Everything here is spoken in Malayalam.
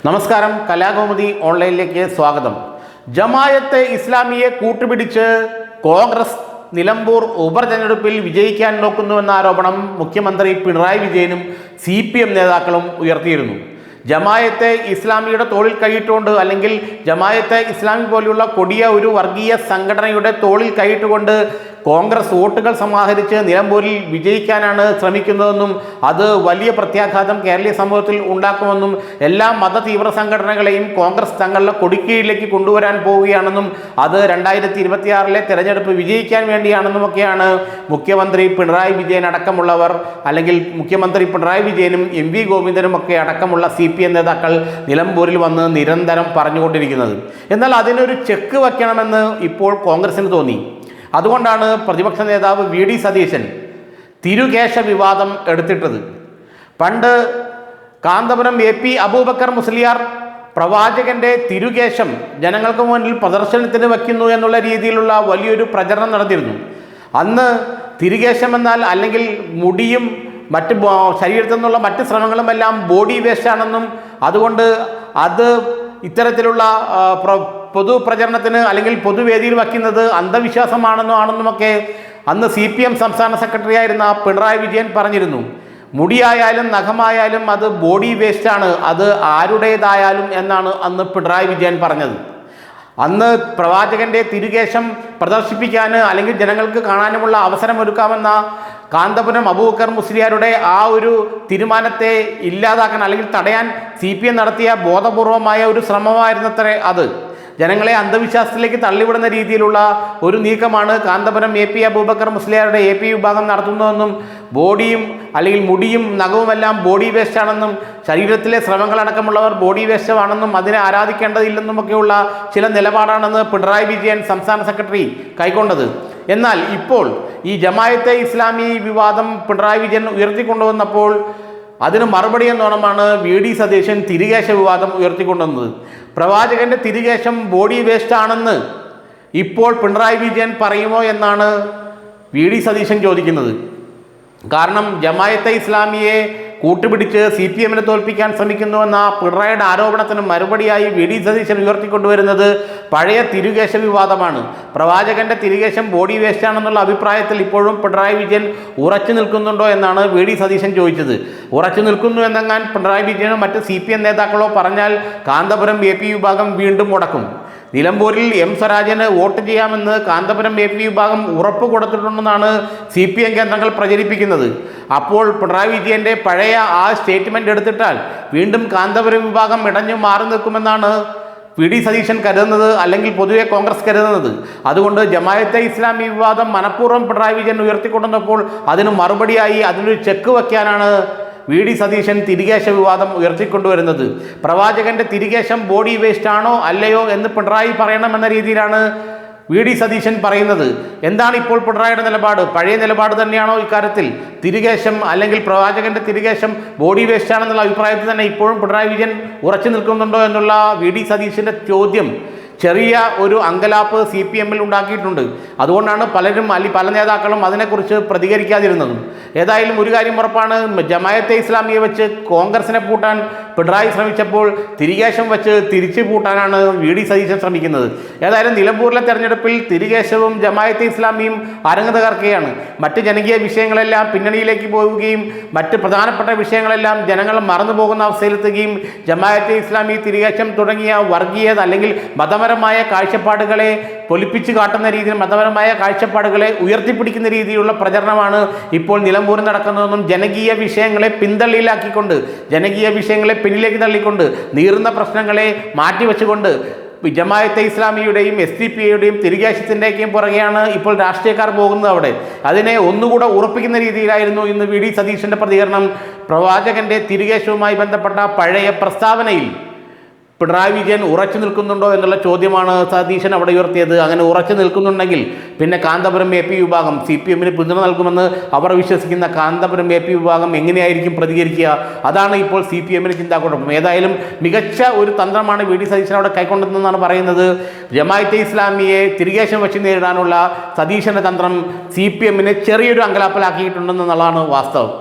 നമസ്കാരം, കലാകൗമുദി ഓൺലൈനിലേക്ക് സ്വാഗതം. ജമായത്തെ ഇസ്ലാമിയെ കൂട്ടുപിടിച്ച് കോൺഗ്രസ് നിലമ്പൂർ ഉപതെരഞ്ഞെടുപ്പിൽ വിജയിക്കാൻ നോക്കുന്നുവെന്ന ആരോപണം മുഖ്യമന്ത്രി പിണറായി വിജയനും CPM നേതാക്കളും ഉയർത്തിയിരുന്നു. ജമായത്തെ ഇസ്ലാമിയുടെ തോളിൽ കൈയിട്ടുകൊണ്ട്, അല്ലെങ്കിൽ ജമായത്തെ ഇസ്ലാമി പോലെയുള്ള കൊടിയ ഒരു വർഗീയ സംഘടനയുടെ തോളിൽ കൈയിട്ടുകൊണ്ട് കോൺഗ്രസ് വോട്ടുകൾ സമാഹരിച്ച് നിലമ്പൂരിൽ വിജയിക്കാനാണ് ശ്രമിക്കുന്നതെന്നും അത് വലിയ പ്രത്യാഘാതം കേരളീയ സമൂഹത്തിൽ ഉണ്ടാക്കുമെന്നും എല്ലാ മത തീവ്ര സംഘടനകളെയും കോൺഗ്രസ് തങ്ങളുടെ കൊടിക്കീഴിലേക്ക് കൊണ്ടുവരാൻ പോവുകയാണെന്നും അത് 2026 തെരഞ്ഞെടുപ്പ് വിജയിക്കാൻ വേണ്ടിയാണെന്നുമൊക്കെയാണ് മുഖ്യമന്ത്രി പിണറായി വിജയൻ അടക്കമുള്ളവർ, അല്ലെങ്കിൽ മുഖ്യമന്ത്രി പിണറായി വിജയനും MV ഗോവിന്ദനും ഒക്കെ അടക്കമുള്ള CPM നേതാക്കൾ നിലമ്പൂരിൽ വന്ന് നിരന്തരം പറഞ്ഞുകൊണ്ടിരിക്കുന്നത്. എന്നാൽ അതിനൊരു ചെക്ക് വയ്ക്കണമെന്ന് ഇപ്പോൾ കോൺഗ്രസിന് തോന്നി. അതുകൊണ്ടാണ് പ്രതിപക്ഷ നേതാവ് VD സതീശൻ തിരുകേശ വിവാദം എടുത്തിട്ടത്. പണ്ട് കാന്തപുരം AP അബൂബക്കർ മുസ്ലിയാർ പ്രവാചകന്റെ തിരുകേശം ജനങ്ങൾക്ക് മുന്നിൽ പ്രദർശനത്തിന് വയ്ക്കുന്നു എന്നുള്ള രീതിയിലുള്ള വലിയൊരു പ്രചരണം നടത്തിയിരുന്നു. അന്ന് തിരുകേശം എന്നാൽ, അല്ലെങ്കിൽ മുടിയും മറ്റ് ശരീരത്തിൽ നിന്നുള്ള മറ്റ് ശ്രമങ്ങളുമെല്ലാം ബോഡി വേസ്റ്റാണെന്നും അതുകൊണ്ട് അത് ഇത്തരത്തിലുള്ള പൊതുപ്രചരണത്തിന് അല്ലെങ്കിൽ പൊതുവേദിയിൽ വയ്ക്കുന്നത് അന്ധവിശ്വാസമാണെന്നുമൊക്കെ അന്ന് CPM സംസ്ഥാന സെക്രട്ടറി ആയിരുന്ന പിണറായി വിജയൻ പറഞ്ഞിരുന്നു. മുടിയായാലും നഖമായാലും അത് ബോഡി വേസ്റ്റാണ്, അത് ആരുടേതായാലും എന്നാണ് അന്ന് പിണറായി വിജയൻ പറഞ്ഞത്. അന്ന് പ്രവാചകന്റെ തിരുകേശം പ്രദർശിപ്പിക്കാൻ അല്ലെങ്കിൽ ജനങ്ങൾക്ക് കാണാനുമുള്ള അവസരമൊരുക്കാമെന്ന കാന്തപുരം അബൂബക്കർ മുസ്ലിയാരുടെ ആ ഒരു തീരുമാനത്തെ ഇല്ലാതാക്കാൻ അല്ലെങ്കിൽ തടയാൻ CPM നടത്തിയ ബോധപൂർവമായ ഒരു ശ്രമമായിരുന്നത്രേ അത്. ജനങ്ങളെ അന്ധവിശ്വാസത്തിലേക്ക് തള്ളിവിടുന്ന രീതിയിലുള്ള ഒരു നീക്കമാണ് കാന്തപുരം AP അബൂബക്കർ മുസ്ലിയാരുടെ AP വിഭാഗം നടത്തുന്നതെന്നും ബോഡിയും അല്ലെങ്കിൽ മുടിയും നഖവുമെല്ലാം ബോഡി വേസ്റ്റാണെന്നും ശരീരത്തിലെ ശ്രമങ്ങളടക്കമുള്ളവർ ബോഡി വേസ്റ്റാണെന്നും അതിനെ ആരാധിക്കേണ്ടതില്ലെന്നുമൊക്കെയുള്ള ചില നിലപാടാണെന്ന് പിണറായി വിജയൻ സംസ്ഥാന സെക്രട്ടറി കൈക്കൊണ്ടത്. എന്നാൽ ഇപ്പോൾ ഈ ജമായത്തെ ഇസ്ലാമി വിവാദം പിണറായി വിജയൻ ഉയർത്തിക്കൊണ്ടുവന്നപ്പോൾ അതിന് മറുപടി എന്നോണമാണ് VD സതീശൻ തിരുകേശ വിവാദം ഉയർത്തിക്കൊണ്ടുവന്നത്. പ്രവാചകന്റെ തിരുകേശം ബോഡി വേസ്റ്റ് ആണെന്ന് ഇപ്പോൾ പിണറായി വിജയൻ പറയുമോ എന്നാണ് VD സതീശൻ ചോദിക്കുന്നത്. കാരണം ജമായത്തെ ഇസ്ലാമിയെ കൂട്ടുപിടിച്ച് CPM-നെ തോൽപ്പിക്കാൻ ശ്രമിക്കുന്നുവെന്ന പിണറായിയുടെ ആരോപണത്തിന് മറുപടിയായി VD സതീശൻ ഉയർത്തിക്കൊണ്ടുവരുന്നത് പഴയ തിരുകേശ വിവാദമാണ്. പ്രവാചകന്റെ തിരുകേശം ബോഡി വേസ്റ്റാണെന്നുള്ള അഭിപ്രായത്തിൽ ഇപ്പോഴും പിണറായി വിജയൻ ഉറച്ചു നിൽക്കുന്നുണ്ടോ എന്നാണ് VD സതീശൻ ചോദിച്ചത്. ഉറച്ചു നിൽക്കുന്നു എന്നെങ്ങാൻ പിണറായി വിജയനോ മറ്റ് CPM നേതാക്കളോ പറഞ്ഞാൽ കാന്തപുരം AP വിഭാഗം വീണ്ടും മുടക്കും. നിലമ്പൂരിൽ M സ്വരാജിന് വോട്ട് ചെയ്യാമെന്ന് കാന്തപുരം AP വിഭാഗം ഉറപ്പ് കൊടുത്തിട്ടുണ്ടെന്നാണ് CPM കേന്ദ്രങ്ങൾ പ്രചരിപ്പിക്കുന്നത്. അപ്പോൾ പിണറായി വിജയന്റെ പഴയ ആ സ്റ്റേറ്റ്മെന്റ് എടുത്തിട്ടാൽ വീണ്ടും കാന്തപുരം വിഭാഗം ഇടഞ്ഞു മാറി നിൽക്കുമെന്നാണ് VD സതീശൻ കരുതുന്നത്, അല്ലെങ്കിൽ പൊതുവെ കോൺഗ്രസ് കരുതുന്നത്. അതുകൊണ്ട് ജമായത്തെ ഇസ്ലാമി വിവാദം മനഃപൂർവ്വം പിണറായി വിജയൻ ഉയർത്തിക്കൊണ്ടുവന്നപ്പോൾ അതിന് മറുപടിയായി അതിനൊരു ചെക്ക് വയ്ക്കാനാണ് VD സതീശൻ തിരുകേശ വിവാദം ഉയർത്തിക്കൊണ്ടുവരുന്നത്. പ്രവാചകന്റെ തിരുകേശം ബോഡി വേസ്റ്റ് ആണോ അല്ലയോ എന്ന് പിണറായി പറയണമെന്ന രീതിയിലാണ് VD സതീശൻ പറയുന്നത്. എന്താണ് ഇപ്പോൾ പിണറായിയുടെ നിലപാട്? പഴയ നിലപാട് തന്നെയാണോ ഇക്കാര്യത്തിൽ? തിരുകേശം അല്ലെങ്കിൽ പ്രവാചകന്റെ തിരുകേശം ബോഡി വേസ്റ്റ് ആണെന്നുള്ള അഭിപ്രായത്തിൽ തന്നെ ഇപ്പോഴും പിണറായി വിജയൻ ഉറച്ചു നിൽക്കുന്നുണ്ടോ എന്നുള്ള VD സതീശന്റെ ചോദ്യം ചെറിയ ഒരു അങ്കലാപ്പ് CPM-ൽ ഉണ്ടാക്കിയിട്ടുണ്ട്. അതുകൊണ്ടാണ് പലരും പല നേതാക്കളും അതിനെക്കുറിച്ച് പ്രതികരിക്കാതിരുന്നതും. ഏതായാലും ഒരു കാര്യം ഉറപ്പാണ്, ജമായത്തെ ഇസ്ലാമിയെ വെച്ച് കോൺഗ്രസിനെ പൂട്ടാൻ പിണറായി ശ്രമിച്ചപ്പോൾ തിരുകേശം വെച്ച് തിരിച്ചു പൂട്ടാനാണ് VD സതീശൻ ശ്രമിക്കുന്നത്. ഏതായാലും നിലമ്പൂരിലെ തെരഞ്ഞെടുപ്പിൽ തിരുകേശവും ജമായത്തെ ഇസ്ലാമിയും അരങ്ങ് തകർക്കുകയാണ്. മറ്റ് ജനകീയ വിഷയങ്ങളെല്ലാം പിന്നണിയിലേക്ക് പോവുകയും മറ്റ് പ്രധാനപ്പെട്ട വിഷയങ്ങളെല്ലാം ജനങ്ങൾ മറന്നു പോകുന്ന അവസ്ഥയിലെത്തുകയും ജമായത്തെ ഇസ്ലാമി, തിരുകേശം തുടങ്ങിയ വർഗീയത അല്ലെങ്കിൽ മതപരമായ കാഴ്ചപ്പാടുകളെ പൊലിപ്പിച്ചു കാട്ടുന്ന രീതിയിൽ, മതപരമായ കാഴ്ചപ്പാടുകളെ ഉയർത്തിപ്പിടിക്കുന്ന രീതിയിലുള്ള പ്രചരണമാണ് ഇപ്പോൾ നിലമ്പൂരിൽ നടക്കുന്നതെന്നും ജനകീയ വിഷയങ്ങളെ പിന്തള്ളിയിലാക്കിക്കൊണ്ട്, ജനകീയ വിഷയങ്ങളെ പിന്നിലേക്ക് തള്ളിക്കൊണ്ട്, നീറുന്ന പ്രശ്നങ്ങളെ മാറ്റിവെച്ചുകൊണ്ട് ജമായത്തെ ഇസ്ലാമിയുടെയും SDPI-യുടെയും തിരുകേശത്തിൻ്റെയൊക്കെയും പുറകെയാണ് ഇപ്പോൾ രാഷ്ട്രീയക്കാർ പോകുന്നത്. അവിടെ അതിനെ ഒന്നുകൂടെ ഉറപ്പിക്കുന്ന രീതിയിലായിരുന്നു ഇന്ന് VD സതീശൻ്റെ പ്രതികരണം. പ്രവാചകന്റെ തിരുകേശവുമായി ബന്ധപ്പെട്ട പഴയ പ്രസ്താവനയിൽ പിണറായി വിജയൻ ഉറച്ചു നിൽക്കുന്നുണ്ടോ എന്നുള്ള ചോദ്യമാണ് സതീശൻ അവിടെ ഉയർത്തിയത്. അങ്ങനെ ഉറച്ചു നിൽക്കുന്നുണ്ടെങ്കിൽ പിന്നെ കാന്തപുരം AP വിഭാഗം CPM-ന് പിന്തുണ നൽകുമെന്ന് അവർ വിശ്വസിക്കുന്ന കാന്തപുരം AP വിഭാഗം എങ്ങനെയായിരിക്കും പ്രതികരിക്കുക? അതാണ് ഇപ്പോൾ CPM-ന് ചിന്താക്കുഴപ്പം. ഏതായാലും മികച്ച ഒരു തന്ത്രമാണ് VD സതീശൻ അവിടെ കൈക്കൊണ്ടതെന്നാണ് പറയുന്നത്. ജമായത്തെ ഇസ്ലാമിയെ തിരുകേശം വെച്ച് നേരിടാനുള്ള സതീശൻ്റെ തന്ത്രം CPM-നെ ചെറിയൊരു അങ്കലാപ്പിലാക്കിയിട്ടുണ്ടെന്നുള്ളതാണ് വാസ്തവം.